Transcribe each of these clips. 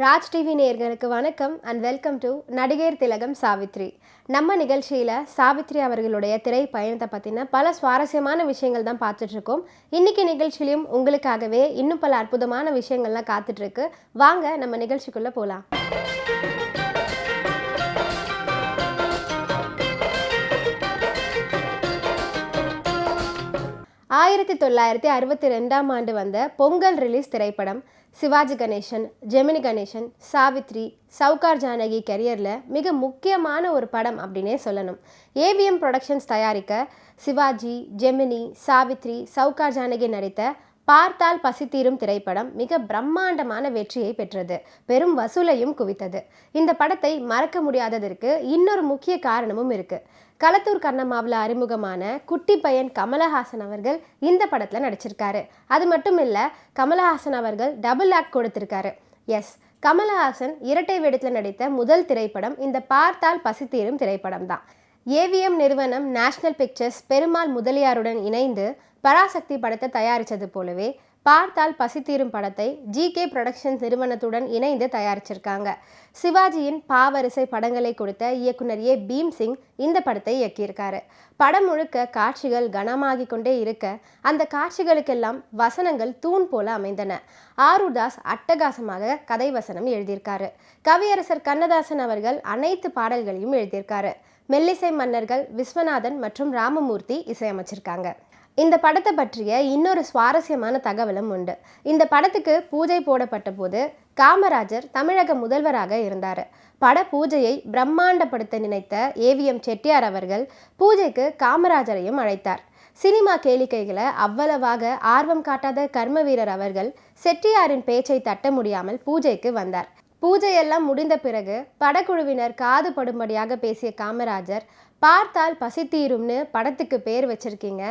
Raj TV நேயர்களுக்கு வணக்கம் and welcome to நடிகர் திலகம் சாவித்ரி. நம்ம நிகழ்ச்சியில் சாவித்ரி அவர்களுடைய திரை பயணத்தை பற்றின பல சுவாரஸ்யமான விஷயங்கள் தான் பார்த்துட்ருக்கோம். இன்றைக்கி நிகழ்ச்சியிலையும் உங்களுக்காகவே இன்னும் பல அற்புதமான விஷயங்கள்லாம் காத்துட்ருக்கு. வாங்க நம்ம நிகழ்ச்சிக்குள்ளே போகலாம். 1962ஆம் ஆண்டு வந்த பொங்கல் ரிலீஸ் திரைப்படம் சிவாஜி கணேசன், ஜெமினி கணேசன், சாவித்ரி, சவுகார் ஜானகி கெரியரில் மிக முக்கியமான ஒரு படம் அப்படின்னே சொல்லணும். ஏவிஎம் ப்ரொடக்ஷன்ஸ் தயாரிக்க சிவாஜி, ஜெமினி, சாவித்ரி, சவுகார் ஜானகி நடித்த பார்த்தால் பசித்தீரும் திரைப்படம் மிக பிரம்மாண்டமான வெற்றியை பெற்றது, பெரும் வசூலையும் குவித்தது. இந்த படத்தை மறக்க முடியாததற்கு இன்னொரு முக்கிய காரணமும் இருக்கு. களத்தூர் கண்ணம்மாவில் அறிமுகமான குட்டி பையன் கமலஹாசன் அவர்கள் இந்த படத்தில் நடிச்சிருக்காரு. அது மட்டும் இல்லை, கமலஹாசன் அவர்கள் டபுள் ஆக்ட் கொடுத்திருக்காரு. எஸ், கமலஹாசன் இரட்டை வேடத்தில் நடித்த முதல் திரைப்படம் இந்த பார்த்தால் பசித்தீரும் திரைப்படம் தான். ஏவிஎம் நிறுவனம் நேஷனல் பிக்சர்ஸ் பெருமாள் முதலியாருடன் இணைந்து பராசக்தி படத்தை தயாரித்தது போலவே பார்த்தால் பசித்தீரும் படத்தை ஜிகே புரொடக்ஷன்ஸ் நிறுவனத்துடன் இணைந்து தயாரிச்சிருக்காங்க. சிவாஜியின் பாவரிசை படங்களை கொடுத்த இயக்குனர் ஏ பீம்சிங் இந்த படத்தை இயக்கியிருக்காரு. படம் முழுக்க காட்சிகள் கனமாகி கொண்டே இருக்க அந்த காட்சிகளுக்கெல்லாம் வசனங்கள் தூண் போல அமைந்தன. ஆரூர்தாஸ் அட்டகாசமாக கதை வசனம் எழுதியிருக்காரு. கவியரசர் கண்ணதாசன் அவர்கள் அனைத்து பாடல்களையும் எழுதியிருக்காரு. மெல்லிசை மன்னர்கள் விஸ்வநாதன் மற்றும் ராமமூர்த்தி இசையமைச்சிருக்காங்க. இந்த படத்தை பற்றிய இன்னொரு சுவாரஸ்யமான தகவலும் உண்டு. இந்த படத்துக்கு பூஜை போடப்பட்ட போது காமராஜர் தமிழக முதல்வராக இருந்தார். பட பூஜையை பிரம்மாண்டப்படுத்த நினைத்த ஏவிஎம் செட்டியார் அவர்கள் பூஜைக்கு காமராஜரையும் அழைத்தார். சினிமா கேளிக்கைகளை அவ்வளவாக ஆர்வம் காட்டாத கர்ம வீரர் அவர்கள் செட்டியாரின் பேச்சை தட்ட முடியாமல் பூஜைக்கு வந்தார். பூஜையெல்லாம் முடிந்த பிறகு படக்குழுவினர் காது படும்படியாக பேசிய காமராஜர், பார்த்தால் பசித்தீரும்னு படத்துக்கு பேர் வச்சிருக்கீங்க,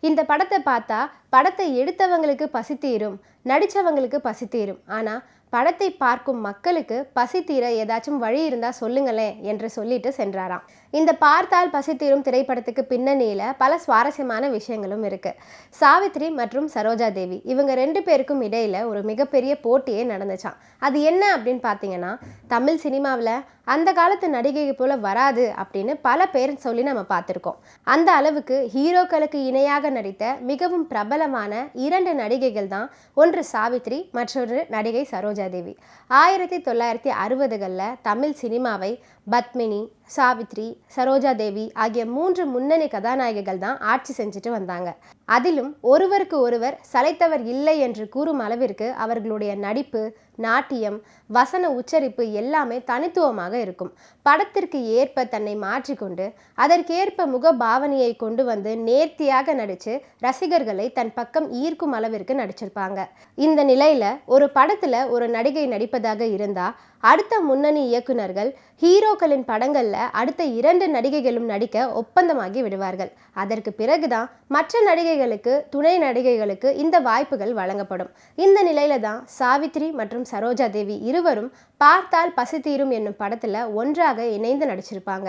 இந்த படத்தை பார்த்தா படத்தை எடுத்தவங்களுக்கு பசித்தீரும், நடித்தவங்களுக்கு பசித்தீரும், ஆனால் படத்தை பார்க்கும் மக்களுக்கு பசி தீர ஏதாச்சும் வழி இருந்தால் சொல்லுங்களேன் என்று சொல்லிட்டு சென்றாராம். இந்த பார்த்தால் பசித்தீரும் திரைப்படத்துக்கு பின்னணியில் பல சுவாரஸ்யமான விஷயங்களும் இருக்குது. சாவித்ரி மற்றும் சரோஜா தேவி இவங்க ரெண்டு பேருக்கும் இடையில் ஒரு மிகப்பெரிய போட்டியே நடந்துச்சான். அது என்ன அப்படின்னு பார்த்தீங்கன்னா, தமிழ் சினிமாவில் அந்த காலத்து நடிகை போல வராது அப்படின்னு பல பேர் சொல்லி நம்ம பார்த்துருக்கோம். அந்த அளவுக்கு ஹீரோக்களுக்கு இணையாக நடித்த மிகவும் பிரபலமான இரண்டு நடிகைகள் தான், ஒன்று சாவித்ரி, மற்றொரு நடிகை சரோஜா தேவி. 1960களில் தமிழ் சினிமாவை பத்மினி, சாவித்ரி, சரோஜா தேவி ஆகிய 3 முன்னணி கதாநாயகிகள் தான் ஆட்சி செஞ்சுட்டு வந்தாங்க. அதிலும் ஒருவருக்கு ஒருவர் சளைத்தவர் இல்லை என்று கூறும் அளவிற்கு அவர்களுடைய நடிப்பு, நாட்டியம், வசன உச்சரிப்பு எல்லாமே தனித்துவமாக இருக்கும். படத்திற்கு ஏற்ப தன்னை மாற்றிக்கொண்டு அதற்கேற்ப முக பாவனையை கொண்டு வந்து நேர்த்தியாக நடித்து ரசிகர்களை தன் பக்கம் ஈர்க்கும் அளவிற்கு நடிச்சிருப்பாங்க. இந்த நிலையில ஒரு படத்துல ஒரு நடிகை நடிப்பதாக இருந்தா அடுத்த முன்னணி இயக்குனர்கள் ஹீரோக்களின் படங்கள்ல அடுத்த 2 நடிகைகளும் நடிக்க ஒப்பந்தமாகி விடுவார்கள். அதற்கு பிறகுதான் மற்ற நடிகைகளுக்கு, துணை நடிகைகளுக்கு இந்த வாய்ப்புகள் வழங்கப்படும். இந்த நிலையில தான் சாவித்ரி மற்றும் சரோஜா தேவி இருவரும் பார்த்தால் பசித்தீரும் என்னும் படத்துல ஒன்றாக இணைந்து நடிச்சிருப்பாங்க.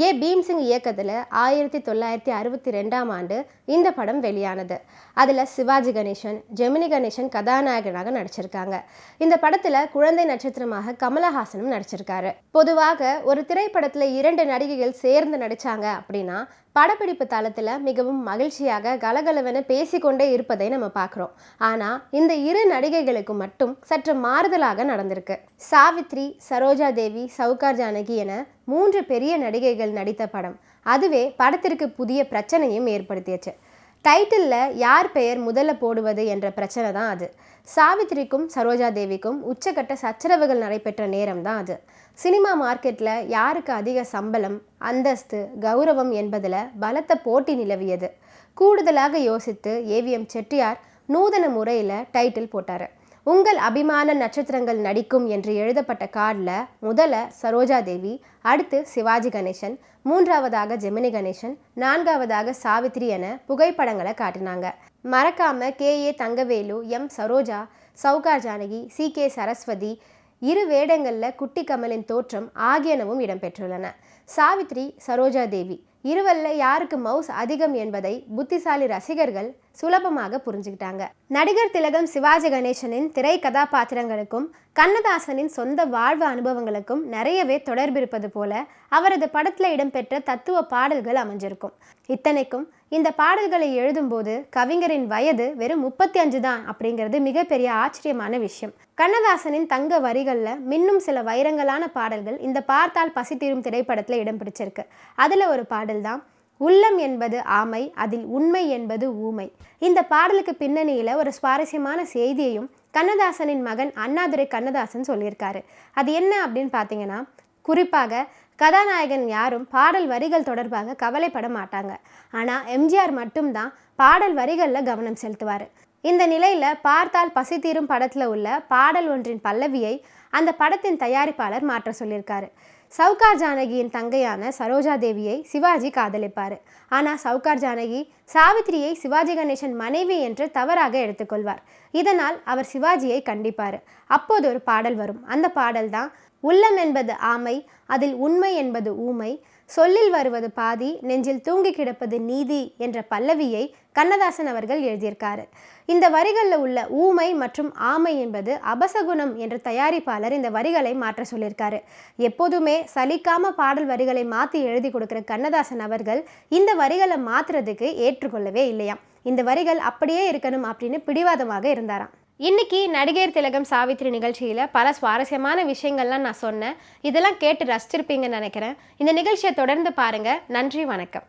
ஏ பீம்சிங் இயக்கத்துல 1962ஆம் ஆண்டு இந்த படம் வெளியானது. அதுல சிவாஜி கணேசன், ஜெமினி கணேசன் கதாநாயகனாக நடிச்சிருக்காங்க. இந்த படத்துல குழந்தை நட்சத்திரமாக கமலஹாசனும் நடிச்சிருக்காரு. பொதுவாக ஒரு திரைப்படத்துல 2 நடிகைகள் சேர்ந்து நடிச்சாங்க அப்படின்னா படப்பிடிப்பு தளத்துல மிகவும் மகிழ்ச்சியாக கலகலவென பேசிக்கொண்டே இருப்பதை நம்ம பார்க்குறோம். ஆனால் இந்த 2 நடிகைகளுக்கு மட்டும் சற்று மாறுதலாக நடந்திருக்கு. சாவித்ரி, சரோஜா தேவி, சவுகார் ஜானகி என 3 பெரிய நடிகைகள் நடித்த படம், அதுவே படத்திற்கு புதிய பிரச்சனையும் ஏற்படுத்தியச்சு. டைட்டிலில் யார் பெயர் முதல்ல போடுவது என்ற பிரச்சனை தான் அது. சாவித்ரிக்கும் சரோஜா தேவிக்கும் உச்சக்கட்ட சச்சரவுகள் நடைபெற்ற நேரம் தான் அது. சினிமா மார்க்கெட்டில் யாருக்கு அதிக சம்பளம், அந்தஸ்து, கௌரவம் என்பதில் பலத்த போட்டி நிலவியது. கூடுதலாக யோசித்து ஏவிஎம் செட்டியார் நூதன முறையில் டைட்டில் போட்டார். உங்கள் அபிமான நட்சத்திரங்கள் நடிக்கும் என்று எழுதப்பட்ட கார்டில் முதல்ல சரோஜா தேவி, அடுத்து சிவாஜி கணேசன், 3ஆவதாக ஜெமினி கணேசன், 4ஆவதாக சாவித்ரி என புகைப்படங்களை காட்டினாங்க. மறக்காம KA Thangavelu, M Saroja, Sowcar Janaki, CK Saraswati, 2 வேடங்களில் குட்டி கமலின் தோற்றம் ஆகியனவும் இடம்பெற்றுள்ளன. சாவித்ரி, சரோஜா தேவி இருவரில் யாருக்கு மவுஸ் அதிகம் என்பதை புத்திசாலி ரசிகர்கள் சுலபமாக புரிஞ்சுக்கிட்டாங்க. நடிகர் திலகம் சிவாஜி கணேசனின் திரை கதாபாத்திரங்களுக்கும் கண்ணதாசனின் சொந்த வாழ்வு அனுபவங்களுக்கும் நிறையவே தொடர்பு இருப்பது போல அவரது படத்தில் இடம்பெற்ற தத்துவ பாடல்கள் அமைஞ்சிருக்கும். இத்தனைக்கும் இந்த பாடல்களை எழுதும்போது கவிஞரின் வயது வெறும் 35 தான் அப்படிங்கிறது மிகப்பெரிய ஆச்சரியமான விஷயம். கண்ணதாசனின் தங்க வரிகளில் மின்னும் சில வைரங்களான பாடல்கள் இந்த பார்த்தால் பசி தீரும் திரைப்படத்தில் இடம் பிடிச்சிருக்கு. அதில் ஒரு பாடல் தான் உள்ளம் என்பது ஆமை, அதில் உண்மை என்பது ஊமை. இந்த பாடலுக்கு பின்னணியில் ஒரு சுவாரஸ்யமான செய்தியையும் கண்ணதாசனின் மகன் அண்ணாதுரை கண்ணதாசன் சொல்லியிருக்காரு. அது என்ன அப்படின்னு பார்த்தீங்கன்னா, குறிப்பாக கதாநாயகன் யாரும் பாடல் வரிகள் தொடர்பாக கவலைப்பட மாட்டாங்க. ஆனால் எம்ஜிஆர் மட்டும்தான் பாடல் வரிகளில் கவனம் செலுத்துவார். இந்த நிலையில் பார்த்தால் பசி தீரும் படத்தில் உள்ள பாடல் ஒன்றின் பல்லவியை அந்த படத்தின் தயாரிப்பாளர் மாற்ற சொல்லியிருக்காரு. சவுகார் ஜானகியின் தங்கையான சரோஜா தேவியை சிவாஜி காதலிப்பார். ஆனால் சவுகார் ஜானகி சாவித்திரியை சிவாஜி கணேசன் மனைவி என்று தவறாக எடுத்துக்கொள்வார். இதனால் அவர் சிவாஜியை கண்டிப்பார். அப்போது ஒரு பாடல் வரும். அந்த பாடல் தான் உள்ளம் என்பது ஆமை, அதில் உண்மை என்பது ஊமை, சொல்லில் வருவது பாதி, நெஞ்சில் தூங்கி கிடப்பது நீதி என்ற பல்லவியை கண்ணதாசன் அவர்கள் எழுதியிருக்காரு. இந்த வரிகளில் உள்ள ஊமை மற்றும் ஆமை என்பது அபசகுணம் என்ற தயாரிப்பாளர் இந்த வரிகளை மாற்ற சொல்லியிருக்காரு. எப்போதுமே சலிக்காம பாடல் வரிகளை மாற்றி எழுதி கொடுக்குற கண்ணதாசன் அவர்கள் இந்த வரிகளை மாற்றுறதுக்கு ஏற்றுக்கொள்ளவே இல்லையாம். இந்த வரிகள் அப்படியே இருக்கணும் அப்படின்னு பிடிவாதமாக இருந்தாராம். இன்னைக்கு நடிகர் திலகம் சாவித்திரி நிகழ்ச்சியில் பல சுவாரஸ்யமான விஷயங்கள்லாம் நான் சொன்னேன். இதெல்லாம் கேட்டு ரசிச்சிருப்பீங்கன்னு நினைக்கிறேன். இந்த நிகழ்ச்சியை தொடர்ந்து பாருங்கள். நன்றி, வணக்கம்.